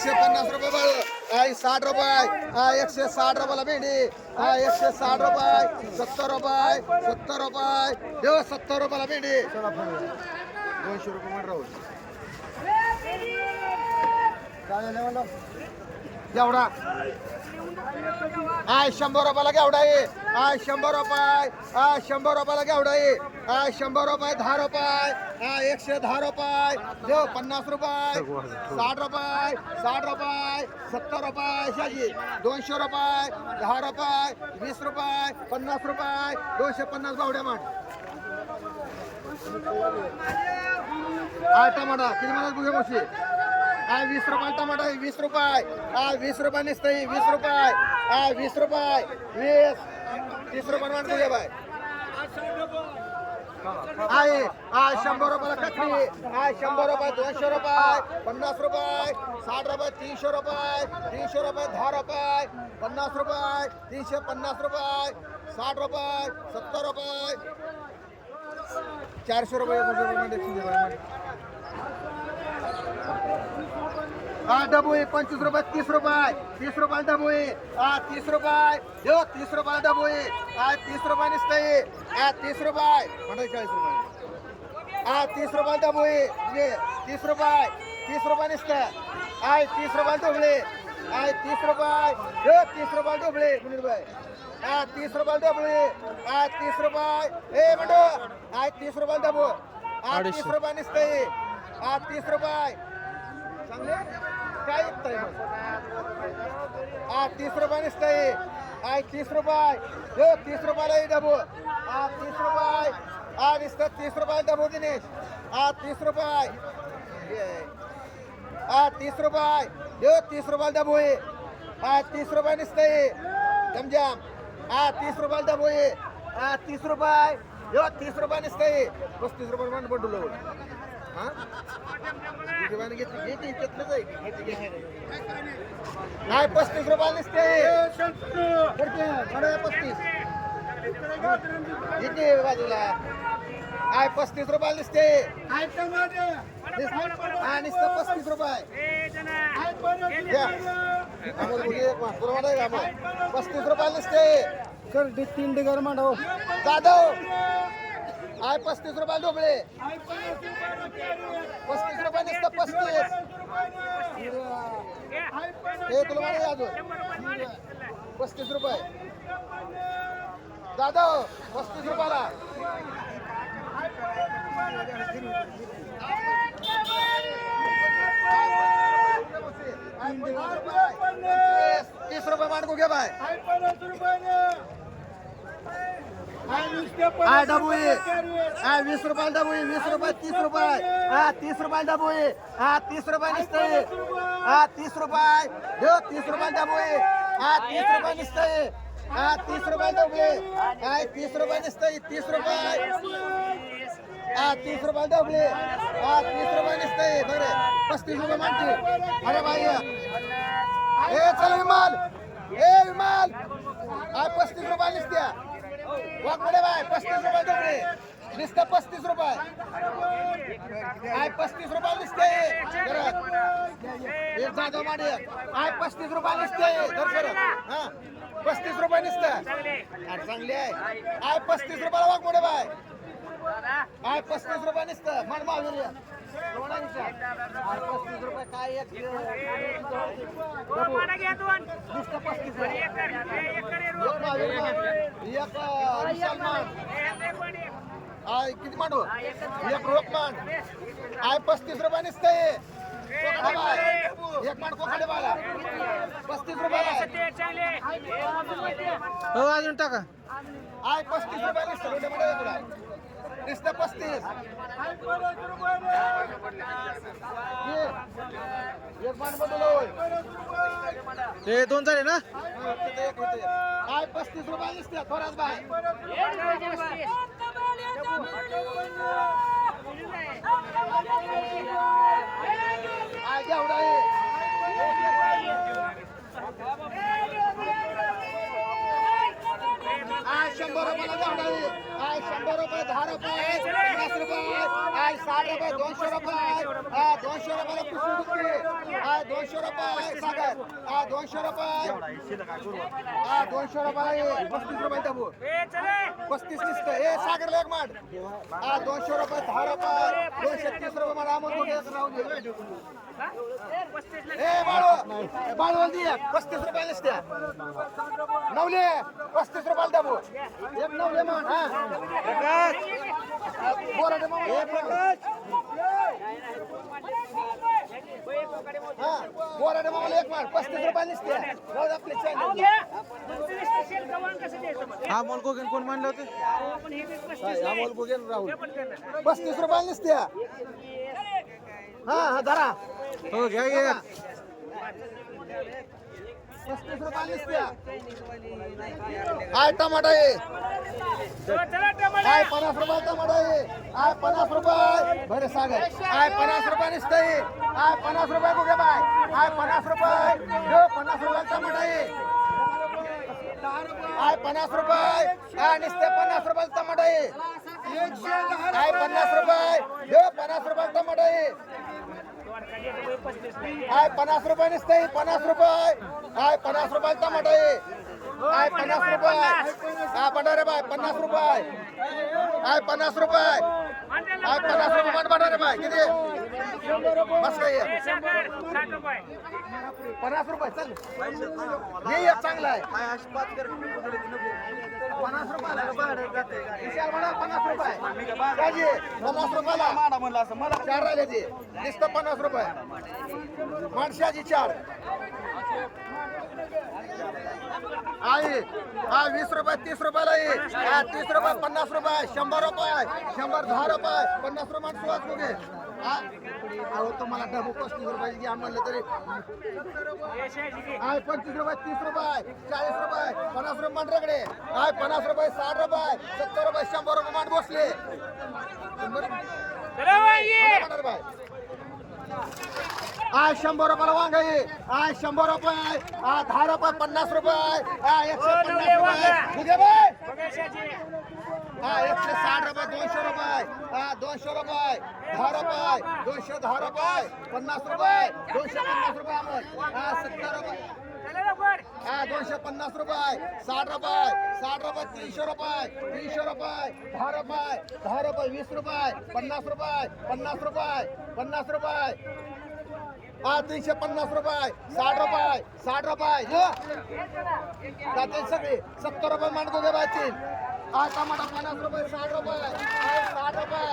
150 रुपये बाळू आई 60 रुपये 160 रुपयाला भेंडी 160 रुपये 70 रुपये 70 रुपये देव 70 रुपयाला भेंडी 200 रुपये म्हण राहू एवढा आय 100 रुपयाला घेवडा आहे आय 100 रुपये 100 रुपयाला घेवडा आहे आय 100 रुपये 10 रुपये 110 रुपये देव 50 रुपये 60 रुपये 60 रुपये 70 रुपये शाजी 200 रुपये 10 रुपये 20 रुपये 50 रुपये 250 बावड्या माठ आय टमाटा किती म्हणत बुघे मोशी आय 20 रुपये टमाटा 20 रुपये 20 रुपये नसतं 20 रुपये 20 रुपये 20 30 रुपये मान बुघे बाय आहे 100 रुपयाला ककडी 100 रुपये 200 रुपये 50 रुपये 60 रुपये 300 रुपये 300 रुपये 10 रुपये 50 रुपये 350 रुपये 60 रुपये 70 रुपये 400 रुपये डबू 25 रुपये 30 रुपये 30 रुपये डबू 30 रुपये देव 30 रुपये डबू 30 रुपये नसते 30 रुपये 40 रुपये 30 रुपये डबू 30 रुपये 30 रुपये नसतं 30 रुपये डोबळे 30 रुपये देव 30 रुपये डोबळे मुनीर भाई 30 रुपये डबळे 30 रुपये ए म्हणतो 30 रुपये डबू 30 रुपये नसते 30 रुपये चांगले काय येतंय मग 30 रुपये नसतंय 30 रुपये हो 30 रुपयाला डबो 30 रुपये नुसतं 30 रुपये डबो दिनेश 30 रुपये 30 रुपये हो 30 रुपये डबो 30 रुपये नसतंय जमजाम 30 रुपये डबो 30 रुपये हो 30 रुपये नसतंय 35 रुपये मान पडलो नाही 35 रुपये नसते 35 इथे बाजूला 35 रुपये नसते नुसतं 35 रुपये 35 रुपये नसते सर 3 डिगर मांडव जाधव 35 रुपये डोबळे 35 रुपये नसतं 35 हे तुला माहिती अजून 35 रुपये दादा 35 रुपयाला 30 रुपये मांडको घे बाय डबू 20 रुपये डबू 20 रुपये 30 रुपये 30 रुपये डबू 30 रुपये नसते 30 रुपये 30 रुपये डबू 30 रुपये नसते 30 रुपये डबू 30 रुपये नसते 30 रुपये 30 रुपये डबू 30 रुपये नसते बरे 35 रुपये मानते अरे भाई ए चल विमान 35 रुपये नसत्या वाकडे बाय 35 रुपये डोबळे नुसतं 35 रुपये 35 रुपये नसते एक जाधव माडे 35 रुपये नसते दर्शन 35 रुपये नसतं चांगली आहे 35 रुपयाला वाकडे बाय 35 रुपये नसतं मन मागून 35 रुपये काय एक नुसतं 35 किती मांडू एक रोप मान 35 रुपये नसते एक मांड कोखाडे बाला 35 रुपये हो अजून टाका 35 रुपये नसतं तुला नुसतं 35 एक मान बदल ते दोन झाले ना 35 रुपये नसते थोराच बाय एवढा आहे 100 रुपयाला जेवढा आहे 100 रुपये 10 रुपये 50 रुपये 60 रुपये 200 रुपये 200 रुपयाला पुसून आहे 200 रुपये सागर 200 रुपये 200 रुपये 35 रुपये डबू 35 दिसतं हे सागर लेग माड 200 रुपये 10 रुपये 230 रुपये मला अमोल राहून दे बाळू दे 35 रुपये दिसत्या नवले 35 रुपये डबू एक नवले मान बोराडे बोराडे मामाला एक मान 35 रुपये दिसत्या आपले चॅनल अमोल गोगेन कोण मानलं होते अमोल गोगेन राहुल 35 रुपये दिसत्या हा धरा हो घ्या घ्या 35 रुपये दिसत्या आय टमाटा आहे आय 50 रुपये टमाटा आहे आय 50 रुपये भरे सागर आय 50 रुपये दिसतंय आय 50 रुपये कुठे बाय आय 50 रुपये 50 रुपये टमाटा आहे आय 50 रुपये आय नुसते 50 रुपये टमाटा आहे आय 50 रुपये 50 रुपये टमाटा आहे आय 50 रुपये नुसते 50 रुपये आय 50 रुपये टमाटा आहे आय 50 रुपये हा बटारे बाय 50 रुपये आय 50 रुपये आय 50 रुपये मान बटारे बाय किती बस काय 50 रुपये चल हे एक चांगला आहे 50 रुपये विशाल म्हणा 50 रुपये काजी 50 रुपयाला माडा म्हणला असं मला 4 राहिले ते नुसतं 50 रुपये माणसाची 4 आहे 20 रुपये 30 रुपयाला आहे 30 रुपये 50 रुपये 100 रुपये 100 10 रुपये 50 रुपये सुवास मुगे अहो तुम्हाला डबू 35 रुपये घ्या म्हणलं तरी 25 रुपये 30 रुपये 40 रुपये 50 रुपये मांडरकडे 50 रुपये 60 रुपये 70 रुपये 100 रुपये मांड बसले आय 100 रुपयाला वांग आहे आय 100 रुपये 10 रुपये 50 रुपये 150 रुपये बाय 160 रुपये 200 रुपये 200 रुपये 10 रुपये 210 रुपये 50 रुपये 250 रुपये अमोल 70 रुपये 250 रुपये 60 रुपये 60 रुपये 300 रुपये 300 रुपये 10 रुपये 10 रुपये 20 रुपये 50 रुपये 50 रुपये 50 रुपये 350 रुपये 60 रुपये 60 रुपये जाते सगळे 70 रुपये मांडतो दे बायची टमाटा 50 रुपये 60 रुपये 60 रुपये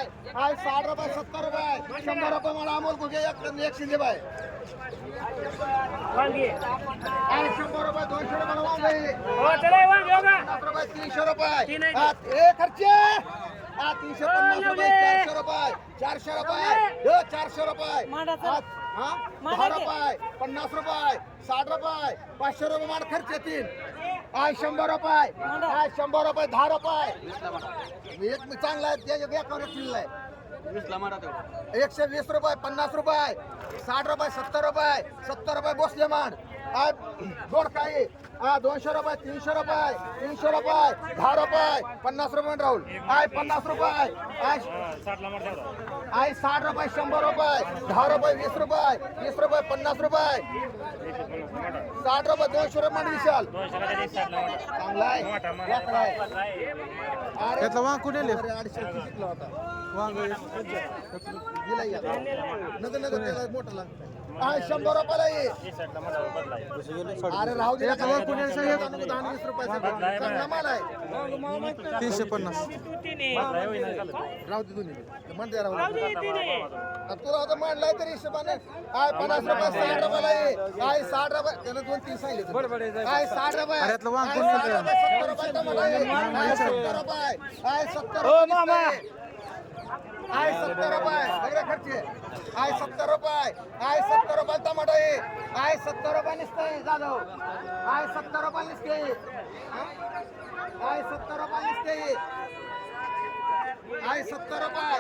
60 रुपये 70 रुपये 100 रुपये मला अमोल कुठे एक शिंदे बाय 100 रुपये 200 रुपये वांगे 300 रुपये खर्चे 350 रुपये 400 रुपये 400 रुपये 400 रुपये 10 रुपये 50 रुपये 60 रुपये 500 रुपये माड खर्च येतील 100 रुपये 100 रुपये 10 रुपये एक चांगला आहे त्याच्या एकावर चिल्लाय 120 रुपये 50 रुपये 60 रुपये 70 रुपये 70 रुपये बसले माड गोड काही 200 रुपये 300 रुपये 300 रुपये 10 रुपये 50 रुपये राहुल 50 रुपये 60 रुपये 100 रुपये 10 रुपये 20 रुपये 30 रुपये 50 रुपये 60 रुपये 200 रुपये मांड विशाल चांगला आहे त्यातला वांग कुठे 250 शिकला होता वांग दिला नगर नगर त्याला मोठा लागतं 100 रुपयाला ये अरे राहू दे 20 रुपये माल आहे 350 राहू दे दोन्ही म्हणते राहू तुला आता मांडलाय तरी हिशोबाने 50 रुपये 60 रुपयाला ये 60 रुपये त्याला 2-3 सांगितले 60 रुपये अरे यातलं वांग 70 रुपये टमाटा आहे 70 रुपये 70 रुपये 70 रुपये वगैरे खर्चे 70 रुपये 70 रुपये टमाटा आहे 70 रुपये निसते जाधव 70 रुपये निसते 70 रुपये निसते 70 रुपये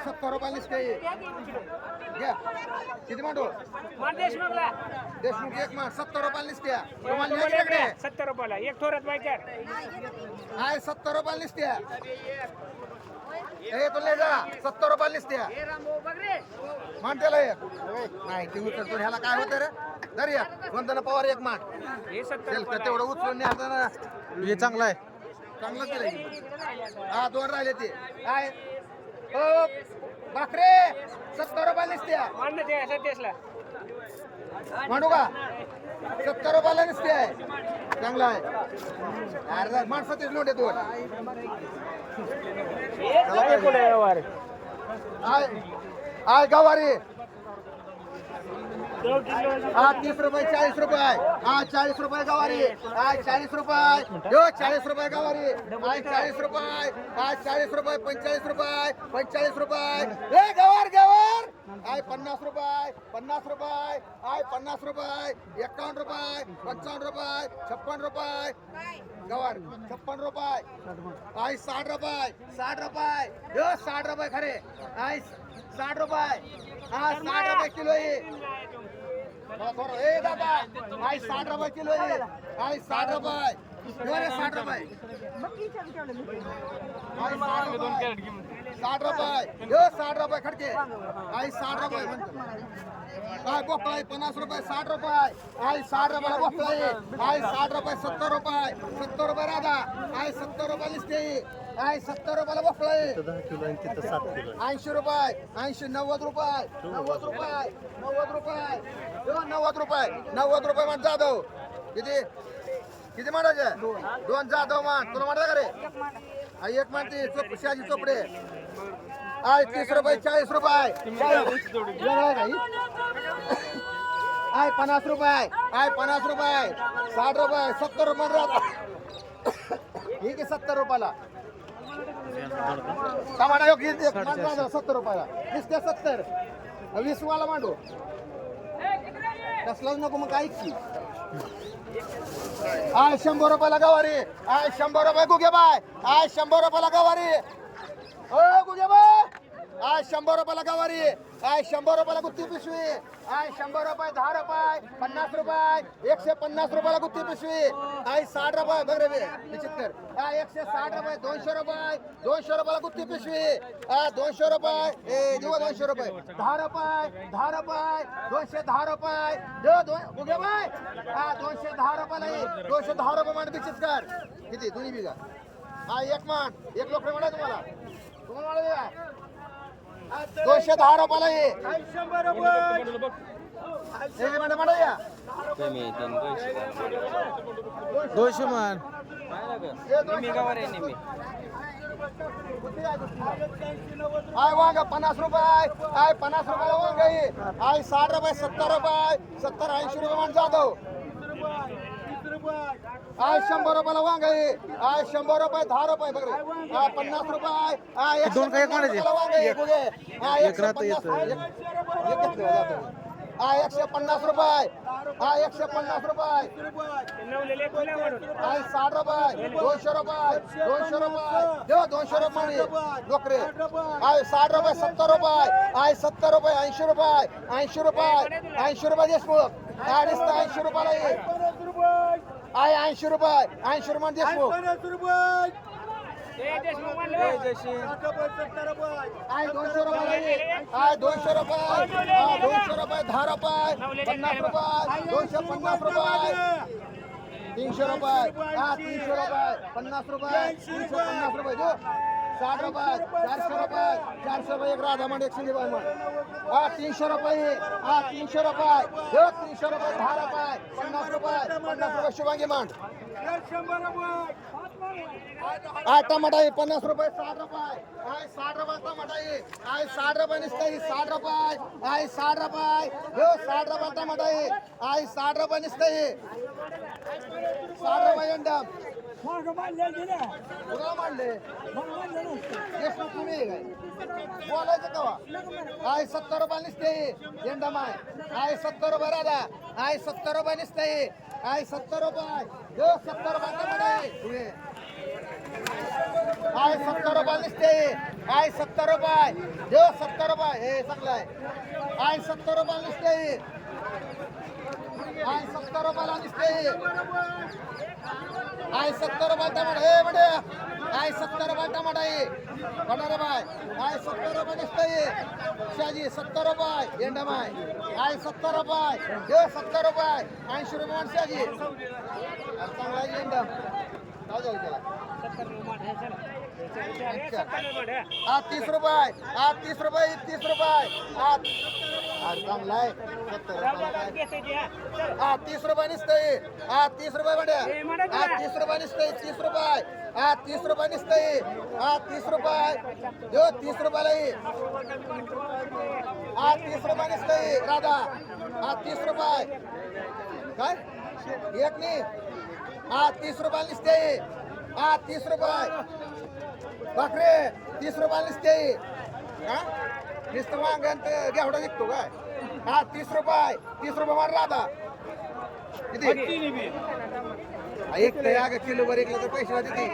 70 रुपये निसते घ्या किती मांडू देशमुखला देशमुख एक मांड 70 रुपयाला निसत्या तुम्हाला न्यायची इकडे 70 रुपयाला एक थोरात बायकर आहे 70 रुपयाला निसत्या हे तुला जा 70 रुपयाला निसत्या मांड त्याला एक नाही ते उचलतो ह्याला काय होतं रे धर या वंदना पवार एक मांड हे 70 तेल का तेवढं उचलून न्यायचं ना हे चांगलं आहे चांगलं केलं हा 2 राहिले ते काय ओ बाकरे 70 रुपयाला निसत्या मान्य ते 27 ला मांडू का 70 रुपयाला निसते आहे चांगला आहे अरे माणसं तेच लोट दोन व्यवहार आय आय गवारी हा 30 रुपये 40 रुपये हा 40 रुपये गवारी हा 40 रुपये यो 40 रुपये गवारी हा 40 रुपये हा 40 रुपये 45 रुपये 45 रुपये ए गवार गवार आय 50 रुपये 50 रुपये आय 50 रुपये 51 रुपये 55 रुपये 56 रुपये गवार 56 रुपये आय 60 रुपये 60 रुपये यो 60 रुपये खरे आय 60 रुपये हा 60 रुपये किलो आहे ए दादा आय 60 रुपये किलो आहे आय 60 रुपये 60 रुपये 60 रुपये यो 60 रुपये खडके आय 60 रुपये काय बोकळा 50 रुपये 60 रुपये आय 60 रुपये बोकळा आय 60 रुपये 70 रुपये 70 रुपये राधा आय 70 रुपये लिस्टे आय 70 रुपयाला बोकळा 80 रुपये 80 90 रुपये 90 रुपये 90 रुपये यो 90 रुपये 90 रुपये मान जाधव किती किती मांडायचे 2 जाधव मान तुला मांडा का रे एक मानती शहाजी चोपडे आय 30 रुपये 40 रुपये आय 50 रुपये आय 50 रुपये 60 रुपये 70 रुपये राहता ठीक आहे 70 रुपयाला टमाटा योग 70 रुपयाला 20 ते 70 20 वाला मांडू कसलाच नको मग काय आय 100 रुपयाला गवारी आय 100 रुपये गुगे बाय आय 100 रुपयाला गवारी ओ गुगे बाय आय 100 रुपयाला गवारी आय 100 रुपयाला गुत्ती पिशवी आय 100 रुपये 10 रुपये 50 रुपये 150 रुपयाला गुत्ती पिशवी आय 60 रुपये बघ रे निश्चित आय 160 रुपये 200 रुपये 200 रुपयाला गुत्ती पिशवी 200 रुपये ए देऊ 200 रुपये 10 रुपये 10 रुपये 210 रुपये देऊ गुगे बाय 210 रुपयाला 210 रुपये मान निश्चित कर किती दोन्ही बिघा एक मान एक लोक म्हणा तुम्हाला तुम्हाला 210 रुपयाला ये 100 रुपये म्हणा या 200 मान आय वांग 50 रुपये आय 50 रुपयाला वांग आय 60 रुपये 70 रुपये 70 80 रुपये मान जाधव आय 100 रुपयाला वांग आय 100 रुपये 10 रुपये बघ रे 50 रुपये आय दोन काय कोणाचे? एक राहत आय 150 रुपये आय 150 रुपये आय 60 रुपये 200 रुपये 200 रुपये देव 200 रुपये नोकरे आय 60 रुपये 70 रुपये आय 70 रुपये 80 रुपये 80 रुपये 80 रुपये देशमुख आय 80 रुपयाला आय 80 रुपये 80 रुपये देशमुख आय 200 रुपये आय 200 रुपये 200 रुपये 10 रुपये 50 रुपये 250 रुपये 300 रुपये 300 रुपये 50 रुपये 350 रुपये जो 60 रुपये 400 रुपये 400 रुपये एक राधा मंड एक सिंधी बाई मंड 300 रुपये 300 रुपये जो 300 रुपये 10 रुपये 50 रुपये 50 रुपये शुभांगी मंड आय टमाटा 50 रुपये 60 रुपये आय 60 रुपये टमाटा आय 60 रुपये निसते 60 रुपये आय 60 रुपये जो 60 रुपये टमाटा आय 60 रुपये निसते 60 रुपये अंडा मांडले देशमुख तुम्ही बोलायचं तेव्हा आय 70 रुपये निसते यंदा माय आय 70 रुपये राधा आय 70 रुपये निसते आय 70 रुपये जो 70 रुपये टमाटा आय 70 रुपये निसते आहे 70 रुपये देव 70 रुपये हे चांगलं आहे 70 रुपये नुसते आहे 70 रुपयाला नुसते आहे 70 रुपये टमाटर हे म्हणजे आहे 70 रुपये टमाटर आहे रे बाय आहे 70 रुपये नुसते शाजी 70 रुपये येंडमाय आहे 70 रुपये देव 70 रुपये 80 रुपये माणसाजी चांगला आहे येंडा काय झालं त्याला 30 रुपये 30 रुपये 30 रुपये चांगला आहे 70 रुपये 30 रुपये निसतंय 30 रुपये म्हणजे 30 रुपये निसतंय 30 रुपये 30 रुपये निसतंय 30 रुपये देव 30 रुपयाला 30 रुपये निसतंय राधा 30 रुपये काय एक नाही 30 रुपये निसते 30 रुपये बाकरे 30 रुपये निसते नुसतं वांग्यात घेवडा विकतो काय 30 रुपये मार राधा किती एक तर किलोवर एक तर पैसे देते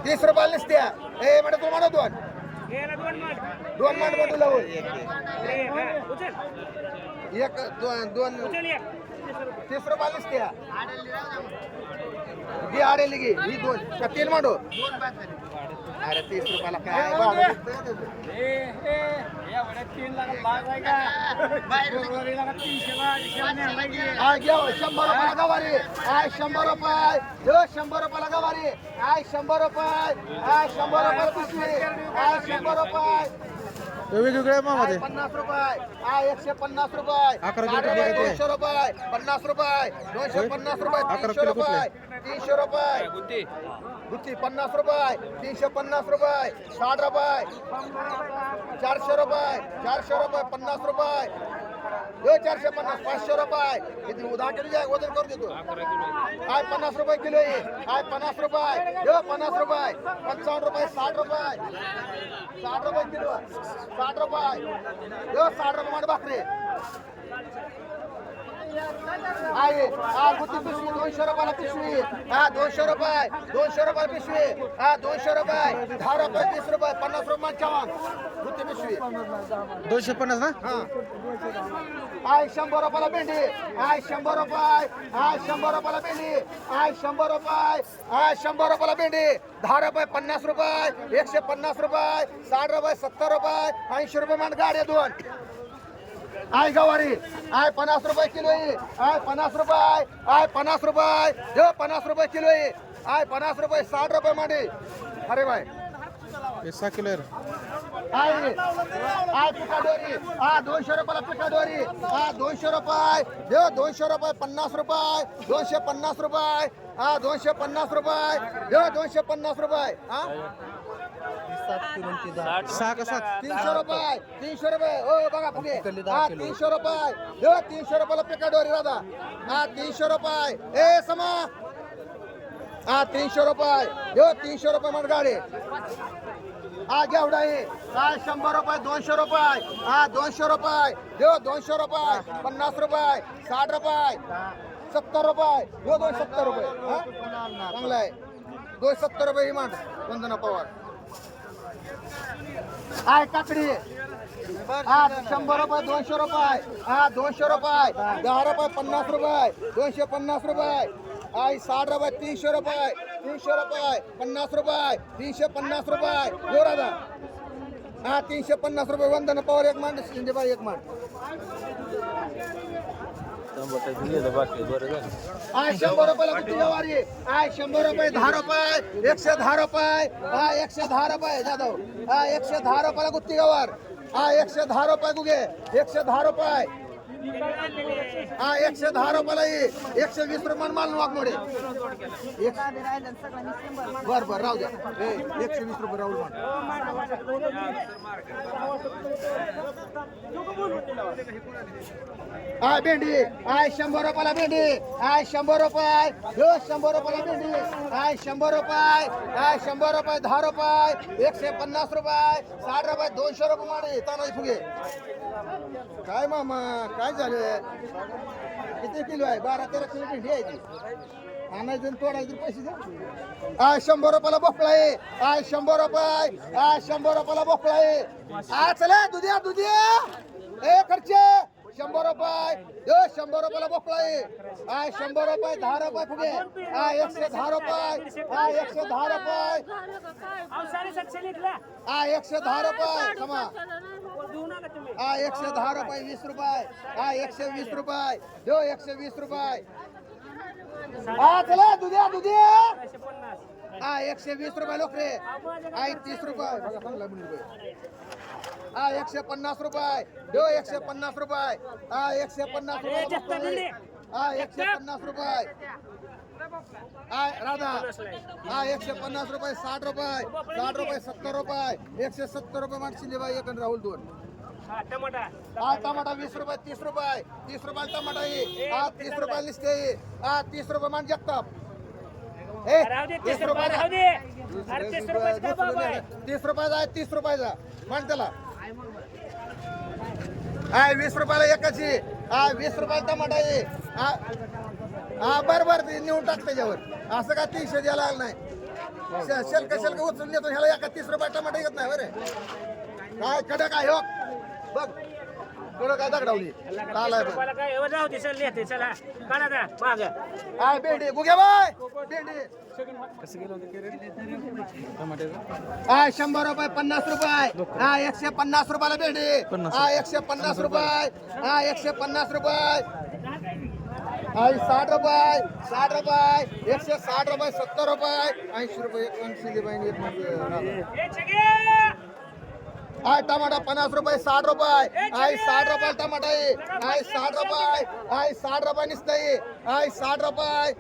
30 रुपये निसत्या ए म्हणा तू म्हणा दोन मांड बटू लावून एक दोन 30 रुपये निसत्या गी आडेली गी ही दोन का 3 मांडो अरे 30 रुपयाला काय घ्या 100 रुपयाला गवारी 100 रुपये 100 रुपयाला गवारी 100 रुपये 100 रुपये पिशवी 100 रुपये वेगवेगळ्या मामामध्ये 50 रुपये 150 रुपये 200 रुपये 50 रुपये 250 रुपये 300 रुपये 300 रुपये गुत्ती 50 रुपये 350 रुपये 60 रुपये 400 रुपये 50 रुपये 450 500 रुपये किती 10 किलो जाय वजन करून देतो 50 रुपये किलो आहे 50 रुपये 50 रुपये 55 रुपये 60 रुपये 60 रुपये किलो 60 रुपये 60 रुपये मांड भाकरी आहे गुत्ती पिशवी 200 रुपयाला पिशवी 200 रुपये पिशवी 200 रुपये 10 रुपये 30 रुपये 50 रुपये चव्हाण गुत्ती पिशवी 250 ना आहे 100 रुपयाला भेंडी आहे 100 रुपये 100 रुपयाला भेंडी आहे 100 रुपये 100 रुपयाला भेंडी 10 रुपये 50 रुपये 150 रुपये 60 रुपये 70 रुपये 80 रुपये मान गाड्या दोन आहे गवारी आहे 50 रुपये किलो आहे 50 रुपये आहे 50 रुपये 50 रुपये किलो आहे 50 रुपये 60 रुपये मांडी अरे भाई 6 किलो आहे पिकाडोरी 200 रुपयाला पिकाडोरी 200 रुपये 200 रुपये 50 रुपये 250 रुपये 250 रुपये 250 रुपये 6 का 7 300 रुपये ओ बघा फुगे 300 रुपये 300 रुपयाला पिकाडोरी दादा 300 रुपये ए समा 300 रुपये 300 रुपये मन गाडी घेवडा आहे 100 रुपये 200 रुपये 200 रुपये 200 रुपये 50 रुपये 60 रुपये 70 रुपये 270 रुपये चांगला आहे 270 रुपये ही मांड वंदना पवार आहे काकडी 100 रुपये 200 रुपये 200 रुपये 10 रुपये 50 रुपये 250 रुपये आहे 60 रुपये 300 रुपये 50 रुपये 350 रुपये जोरादा 350 रुपये वंदना पवार एक मांड शिंदेबाई एक मांड 100 रुपयाला किती व्यवहारी आहे 100 रुपये 10 रुपये 110 रुपये 110 रुपये जाधव 110 रुपयाला गुत्ती व्यवहार 110 रुपये गुगे 110 रुपये 110 रुपयाला 120 रुपये माल वाघमोडे बर राहू द्या 120 रुपये राहुल भेंडी 100 रुपयाला भेंडी 100 रुपये 100 रुपयाला भेंडी 100 रुपये 100 रुपये 10 रुपये 150 रुपये 60 रुपये 200 रुपये माडे तानाजी फुगे काय मामा काय काय झालं किती किलो आहे 12-13 किलो भेंडी आहे ती आणायचं आणि तोडायचं तर पैसे द्या आ 100 रुपयाला भोपळा आहे आ 100 रुपये आ 100 रुपयाला भोपळा आहे आ चला दुधिया ए खर्चे 100 रुपये 100 रुपयाला भोपळा आहे आ 100 रुपये 10 रुपये फुगे आ 110 रुपये आ 110 रुपये अहो 750 लिखला आ 110 रुपये कमा देऊ नका तुम्ही आ 110 रुपये 20 रुपये आ 120 रुपये दो 120 रुपये आ चला दुधिया 150 आ 120 रुपये लोक रे आ 30 रुपये बघा चांगला मिळून रुपये आ 150 रुपये दो 150 रुपये आ 150 रुपये आ 150 रुपये आ राधा आ 150 रुपये 60 रुपये 60 रुपये 70 रुपये 170 रुपये मान शिंदे बाई एक आणि राहुल दोन हा टमाटा आ टमाटा 20 रुपये 30 रुपये 30 रुपये टमाटा आहे आ 30 रुपये लिस्ट आहे आ 30 रुपये मान जगताप ए राहू दे 30 रुपये राहू दे अरे 30 रुपये का बाबा आहे 30 रुपयाचा आहे 30 रुपयाचा मान त्याला आ 20 रुपयाला एकाची आ 20 रुपयाला टमाटा आहे हा बरोबर ते नेऊन टाक त्याच्यावर असं का 300 द्यायला लागलं नाही शल्क उचलून देतो ह्याला एका 30 रुपये टमाटा येत नाही बरं काय कडक आहे हो बघ कडक काय दगडावली लालाय बघ रुपयाला काय एवढं राहू दे चल येते चला काढा दा माग आय भेंडी गुगे बाय भेंडी आय 100 रुपये 50 रुपये हा 150 रुपयाला भेंडी हा 150 रुपये हा 150 रुपये आय 60 रुपये 60 रुपये 160 रुपये 70 रुपये 80 रुपये 80 रुपये ए छगे आय टमाटा 50 रुपये 60 रुपये आय 60 रुपये टमाटा आहे आय 60 रुपये आय 60 रुपये निसतंय आय 60 रुपये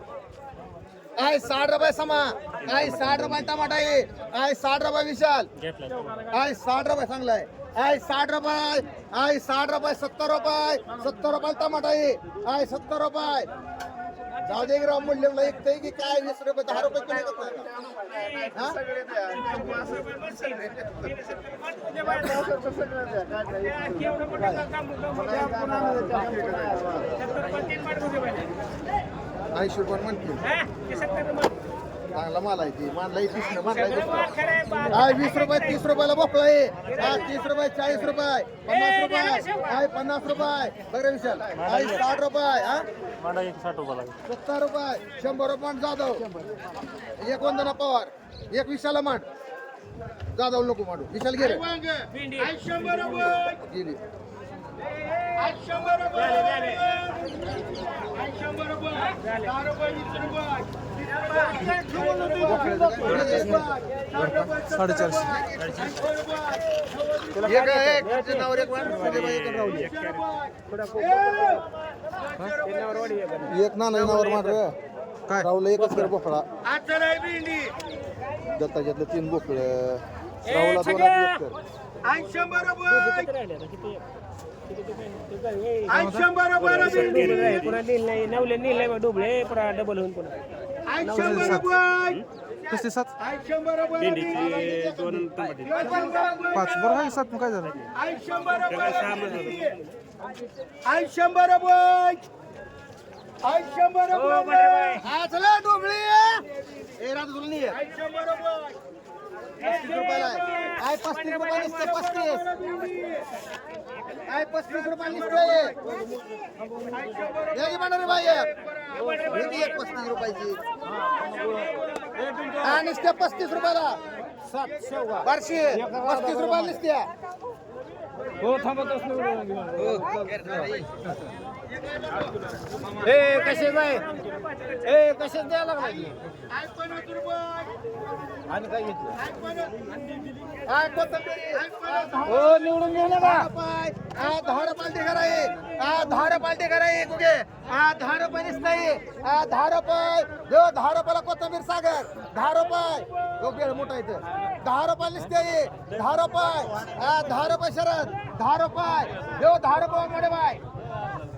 आय 60 रुपये समा आय 60 रुपये टमाटा आहे आय 60 रुपये विशाल आय 60 रुपये चांगलाय आय 60 रुपये आय 60 रुपये 70 रुपये 70 रुपये टमाटा आहे आय 70 रुपये जाऊ दे ग्राम मूल्य एक की काय 20 रुपये 10 रुपये किलो हा ऐंशी रुपये म्हणते चांगला माल आहे ती मानला 20 रुपये 30 रुपयाला भोपळा आहे 30 रुपये 40 रुपये 50 रुपये आहे 50 रुपये बरं विशाल आहे 60 रुपये हा 70 रुपये 100 रुपये जाधव एक वंदना पवार एक विशाला मांड जाधव नको मांडू विशाल गेले गेली एक नावर मांड काय राहुल एकच कर बोकडा दत्ताच्यातलं 3 बोकड राहुला 2 पुन्हा नील नाही नवले नील नाही डुबळे पुन्हा डबल होऊन पुन्हा 57 दोन 5 बरं आहे 7 काय झालं 100 हा चला डोबळी ए रात तुला नाही 35 रुपयाला आहे 35 रुपये निसते 35 आहे 35 रुपये निसते या की म्हणा रे बाई किती एक 35 रुपयाची हा निसते 35 रुपयाला 35 रुपयाला निसते हो थांबतच ए कसे बाय ए कसे द्यायला लागला आणि काय घेतलं हो निवडून गेले का 10 रुपये कराय 10 रुपये कराय कुठे 10 रुपये निसताय 10 रुपये जो 10 रुपयाला कोथंबीर सागर 10 रुपये योग्य मोठा इथं 10 रुपये निसते 10 रुपये 10 रुपये शरद 10 रुपये जो 10 रुपये मोठे बाय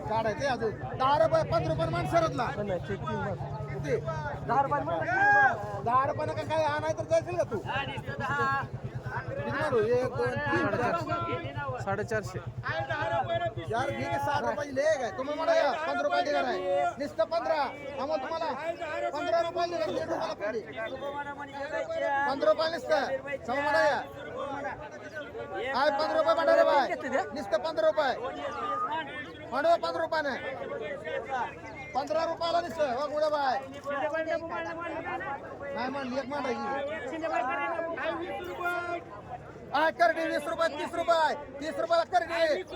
काढायचे अजून 10 रुपये 5 रुपये मान शरदला 10 रुपयाला काय आणाय तर जायचं का तू किती मारू 1 2 3 4 450 चार घे की 60 रुपयाची लेग आहे तुम्ही म्हणा या 15 रुपये ढिगार आहे नुसतं 15 आम्हाला तुम्हाला 15 रुपये ढिगार 1.5 रुपयाला पडली 15 रुपये नुसतं सम म्हणा या काय 15 रुपये म्हणा रे बाय नुसतं 15 रुपये म्हणा 15 रुपयाने 15 रुपयाला नुसतं हो गुडा बाय नाही म्हणली एक मांडायची आय करडी 20 रुपये 30 रुपये 30 रुपयाला करडी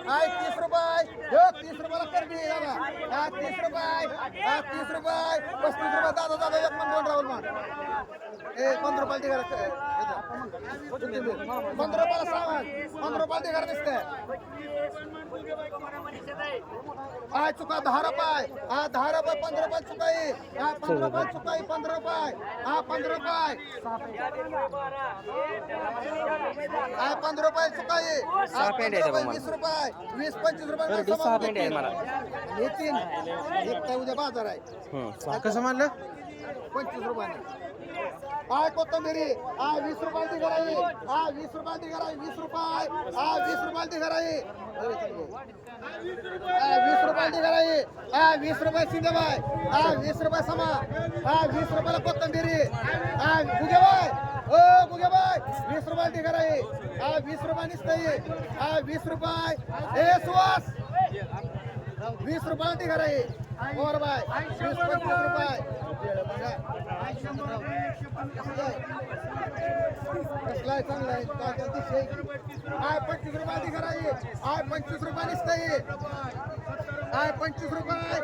आय 30 रुपये हो 30 रुपयाला करडी दादा हा 30 रुपये हा 30 रुपये 35 रुपये दादा दादा एक मन दोन राहुल मान ए 15 रुपये ढिगार 15 रुपयाला सामान 15 रुपये ढिगार दिसते आय चुका 10 रुपये हा 10 रुपये 15 रुपये चुकाई हा 15 रुपये चुकाई 15 रुपये हा 15 रुपये हा 15 रुपये चुकाई हा 15 रुपये 20 रुपये 20 25 रुपये हे तीन एक तर उद्या बाजार आहे कसं म्हणलं 25 रुपयाने आय कोथंबिरी हा 20 रुपये ढिगार आहे हा 20 रुपये ढिगार आहे 20 रुपये हा 20 रुपये ढिगार आहे 20 रुपये ढिगार आहे हा 20 रुपये शिंदेबाई हा 20 रुपये समा हा 20 रुपयाला कोथंबिरी हा गुगेबाई ओ गुगेबाई 20 रुपये ढिगार आहे हा 20 रुपये निसतंय हा 20 रुपये ए सुवास 20 रुपये ढिगार आहे और बाय 20 25 रुपये कसला चांगला आहे काय दिशे आय 25 रुपये ढिगार आहे आय 25 रुपये निसतंय आय 25 रुपये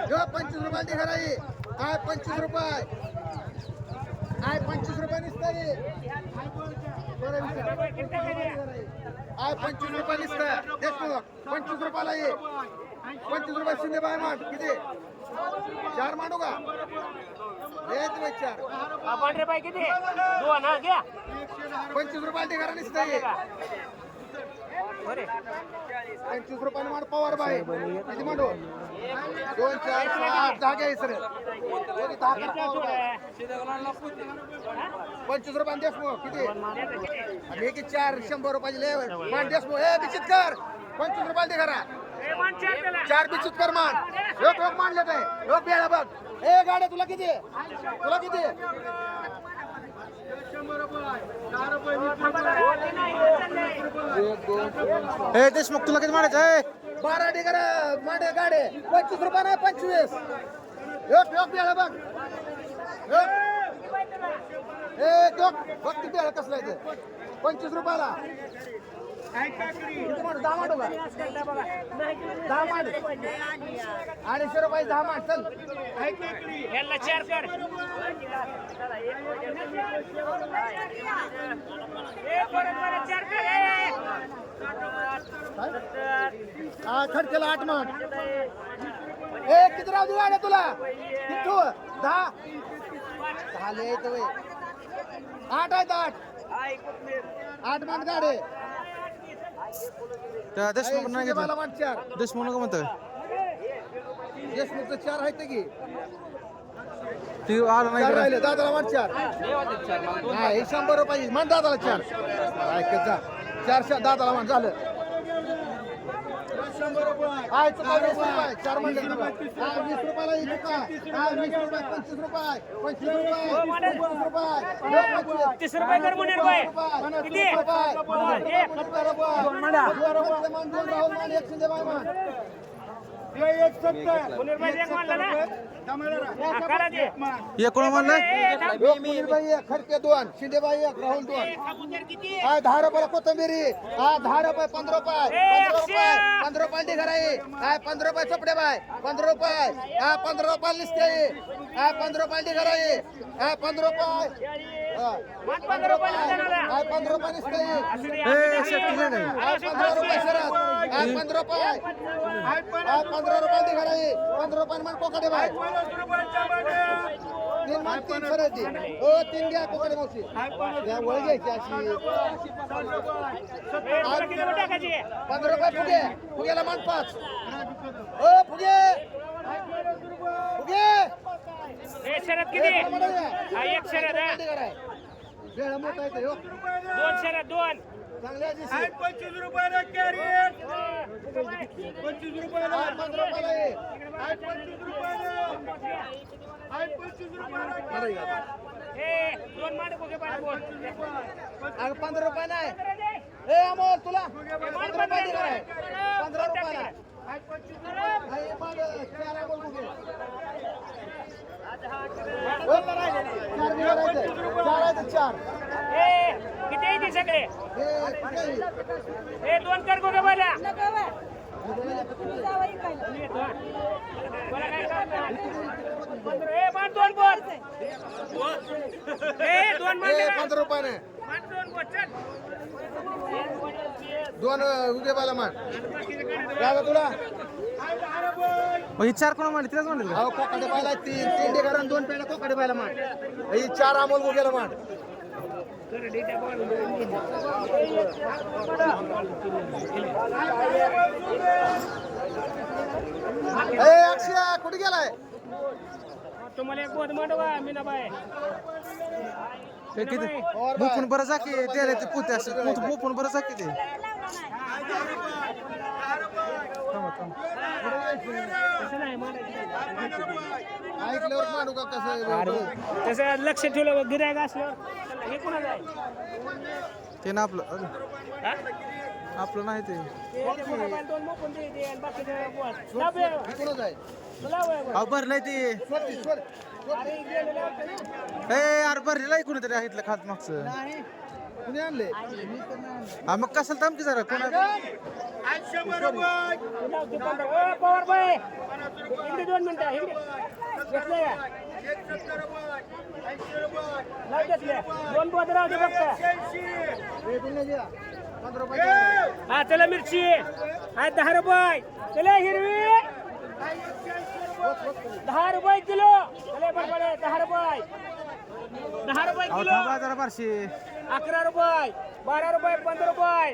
जो 25 रुपये ढिगार आहे आय 25 रुपये आय 25 रुपये निसतंय आय 25 रुपये निसतं देशमुख 25 रुपयाला ये 25 रुपये शिंदेबाई मांड किती 4 मांडू का हे तुम्ही 4 पांढरे पाय किती दोन हा घ्या 25 रुपये ढिगारा निसतंय 25 रुपयाने मांड पवार बाई किती मांडू 2 4 8 10 घ्या सर 25 रुपये देशमुख किती आणि की 4 100 रुपयाची लय मान देशमुख हे बिचित कर 25 रुपये ढिगारा 4 बिचित कर मान लोक लोक मानले ते लोक बेळा बघ ए गाड्या तुला किती तुला किती ए देशमुख तुला किती मारायचं आहे 12 ढिगारा मांडे गाडे 25 रुपये नाही 25 लोक लोक बेळा बघ ए लोक बघ किती बेळा कसला आहे ते 25 रुपयाला किती मांड 10 मांडू का 10 मांड 250 रुपये 10 मांड चल याला 4 कर हा खडकेला 8 मांड ए किती राहू दे गाड्या तुला किती 10 झाले येतो 8 आहेत 8 मांड गाडे त्या देशमुख नाही घेतलं मला मांड 4 देशमुख नको म्हणतोय देशमुखचं 4 आहेत की ती आलं नाही 4 इकडं. राहिले दादाला मांड 4 हा हे 100 रुपये मांड दादाला 4 ऐकत जा 4 दादाला मांड झालं आय चुका 20 रुपये 4 मांडले तुला. हा 20 रुपयाला ही चुका हा 20 रुपये 25 रुपये 25 रुपये 25 रुपये 30 रुपये कर मुनीर बाय किती मुनीर बाय एक मानला ना करा दे हे कोण म्हणलं खडके 2 शिंदेबाई 1 राहुल 2 कबूतर किती हा 10 रुपयाला कोथंबिरी हा 10 रुपये 15 रुपये 15 रुपये ढिगार आहे हा 15 रुपये चपडे बाय 15 रुपये हा 15 रुपये लिस्ते हा 15 रुपये ढिगार आहे हा 15 रुपये 15 रुपये हा 15 रुपये लिस्ते ए शेट्टी नाही हा 15 रुपये शरद हा 15 रुपये हा 15 रुपये ढिगार आहे 15 रुपये मान कोकडे बाय 3 मान 3 शरद हो 3 घ्या कोकडे मावशी या वळ घ्यायची अशी 15 रुपये फुगे फुगेला मान 5 ओ फुगे फुगे ए शरद किती हा एक शरद हा वेळ मोठा आहे हो 2 शरद 2 चांगल्या दिवशी 25 रुपयाला कॅरी 25 रुपयाला आहे 15 रुपयाला आहे. आहे 25 रुपयाला आहे 25 रुपयाला बरं आहे का? दोन मांड बघे बाळा बोल. अगं 15 रुपये नाही ए अमोल तुला 15 रुपये दिला आहे 15 रुपयाला आहे 25 रुपयाला आहे मग 4 अमोल बघे. बोल ना राहिले. 4 दिवस राहिले. 4 आहेत 4. किती आहे ते सगळे हे किती आहे? हे दोन कर बघे बाळा दोन बोल दोन मांड हे 15 रुपयाने दोन बोल चल 2 उगे बाला मान काय गं तुला ही 4 कोणा मांडली तिलाच मांडली अहो कोकडे पाहिला 3 डेकर आणि 2 पेंड कोकडे पाहिला मान ही 4 अमोल उगेला मान ए अक्षय कुठे गेलाय तुम्हाला एक बोध मांडवा मीनाबाई हे किती बुपून बरं जा की त्याला ते पुते असं बुपून बरं जा की ते तसं नाही मांडायचं ऐकल्यावर मांडू का कसं तसं लक्ष ठेवलं गिरायक असल्यावर हे कोणाला आहे ते ना आपलं हा? आपलं नाही ते ते मोबाईल दोन मोकून दे दे आणि बाकीचं बोल. लाव बे. कोणाच आहे लाव बे. अहो भरलंय ते स्वर अरे गेलेलं होतं ना. ए अरे भरलेलं आहे कोणीतरी आहे इथलं खात मागचं कुणी आणले हा मग कशाला थांब की जरा कोणा तू लाव ते 15. ओ, पवार बाई. इकडे 2 मिनिटं इकडे घेतलं का? लाव घेतलं. 2 बोध राहू दे फक्त. हे तुम्ही द्या 15 रुपये हा चला मिरची हा 10 रुपये चला हिरवी 10 रुपये किलो चला बरोबर 10 रुपये 10 रुपये अहो किलो थांबा जरा बारशी 11 रुपये 12 रुपये 15 रुपये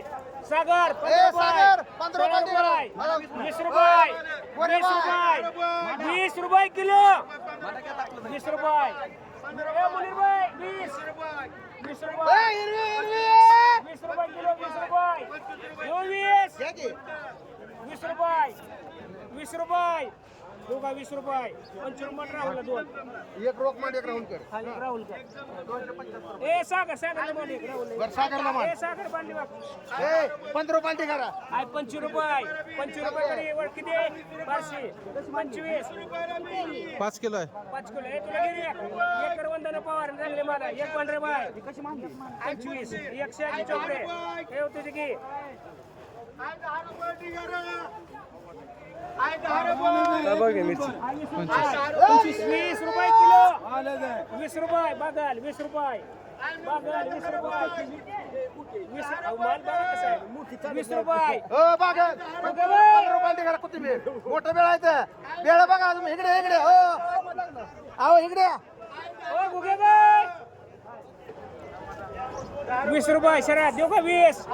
सागर 15 सागर, रुपये 15 रुपये. 20 रुपये 20 रुपये किलो 20 रुपये मुलीर बाई 20 रुपये हिरवी हिरवी 20 रुपये किलो 20 रुपये 20 रुपये 20 रुपये दोघा 20 रुपये 25 रुपये राहुल 2 एक रोक मांड एक राहुल कर हा एक राहुल कर ए सागर मध्ये एक राहुल बर सागरला मांड ए सागर बांधली बघ ए 15 रुपये करा आहे 25 रुपये तरी वर किती आहे 25 5 किलो आहे 5 किलो हे तुला घे एक करवंदाने पवार चांगले मला एक पंधरे बाय कशी मागली 25 180 चौकडे हे तुझे की बघ मिरची 20 रुपये किलो 20 रुपये बघाल 20 रुपये बघाल 20 रुपये 20 माल बघा कसा आहे 20 रुपये ओ बागा 15 रुपये करा कोथिंबीर मोठं बेळायचं बेळ बघा तुम्ही इकडे इकडे हो आओ इकडे ओ गुगे बाय 20 रुपये शरा देऊ का 20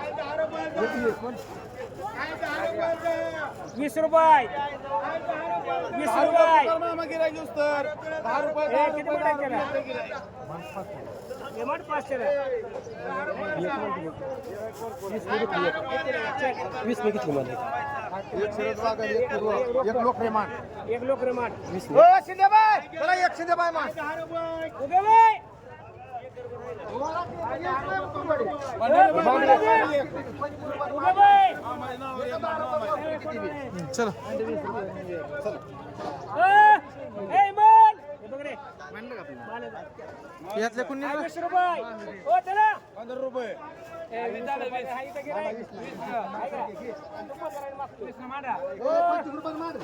20 रुपये 20 रुपये हे किती मोठा केला हे मोठ 5 केला 20 मी किती मला एक सरस बागा एक लोक रे मान एक लोक रे माठ ओ शिंदेबाई चला एक शिंदेबाई मान गुगे बाय गुगे बाय चल ए मन हे बघ रे यातल्या कोणी 20 रुपये हो चला 15 रुपये ए 20 रुपये हाय इथं घे रे 20 हाय का तू 15 मागतो 20 मांडा ओ 25 रुपये मान चल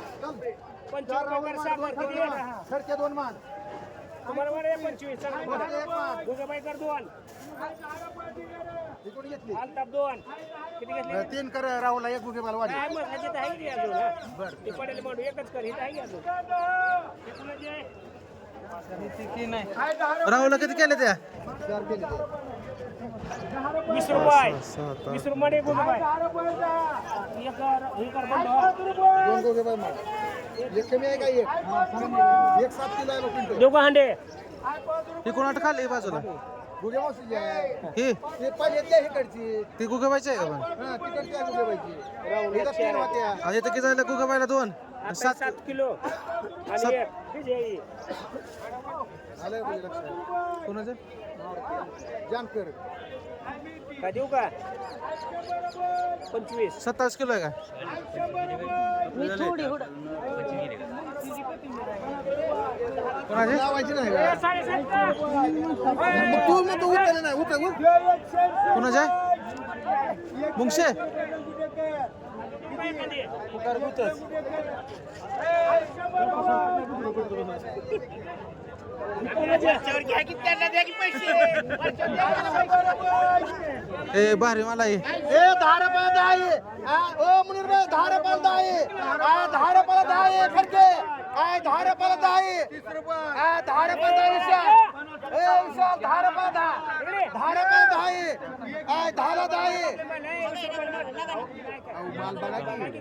25 रुपये कर सागर किती आहे खर्चे 2 मान तुम्हाला म्हणे 25 चांगली गुगे बाय कर 2 ही कोणी घेतली आलताप 2 किती घेतले 3 कर राहुलला एक बुके मला वाढ काय मग ह्याच्यात आहे की अजून हा? ते पडेल मांडू एकच कर इथं आहे की अजून हे कुणाची आहे? राहुल किती केले त्या 4 केले 20 रुपये 7 20 रुपये गुगे बाय एक हे कर बंद 2 बुके बाई मान एक कमी आहे का एक 7 किलो आहे लोक देऊ का हांडे ही कोणाट खाली बाजूला गुगे मावशीची आहे हे ते पहिल्यातली आहे इकडची ती गुगबायची आहे का पण हा तिकडची आहे गुगेबाईची इथं तीन होत्या आणि इथं किती झालं गुगबायला 2 आता 7 7 किलो आणि एक विजयी. आलं का तुझ्या लक्षात कोणाचं जानकर का देऊ का 25. 27 किलो आहे का कोणाचे लावायची नाही का? 7.5 का? मग तू उचल नाही उचल कोणाचे मुंगशे रुपयामध्ये. वरच्यावर घ्या की त्यांना द्या की पैसे. वरच्यावर द्या मला पैसे. ए भारी मला हे ए 10 रुपये 10 आहे ओ मुनीर भाई 10 रुपये 10 आहे 10 रुपये 10 आहे खडके 10 रुपये 10 आहे 30 रुपये 10 रुपये 10 विशाल ए विशाल 10 रुपये 10 10 रुपये 10 आहे 10 ला 10 आहे माल बघा की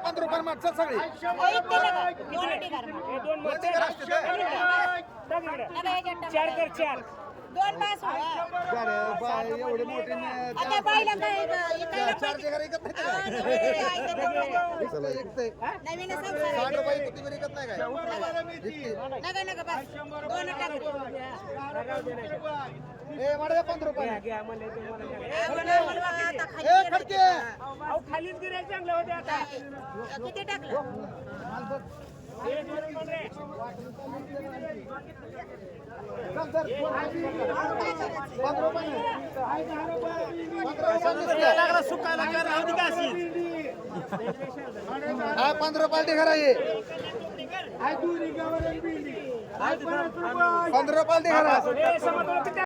15 रुपये मागचं सगळे चार कर चार. एवढे मोठे चारशे घर एकत नाही 60 रुपये किती बरी एकत नाही काय ए माडे 15 रुपये घ्या म्हणले तुम्हाला काय. ए खडके अहो खालीच गिरायक चांगलं होते आता. किती टाकलं हे दोन म्हण रे. चल सर 15 रुपये 15 रुपये घर आहे 15 रुपये घर हे समजलं.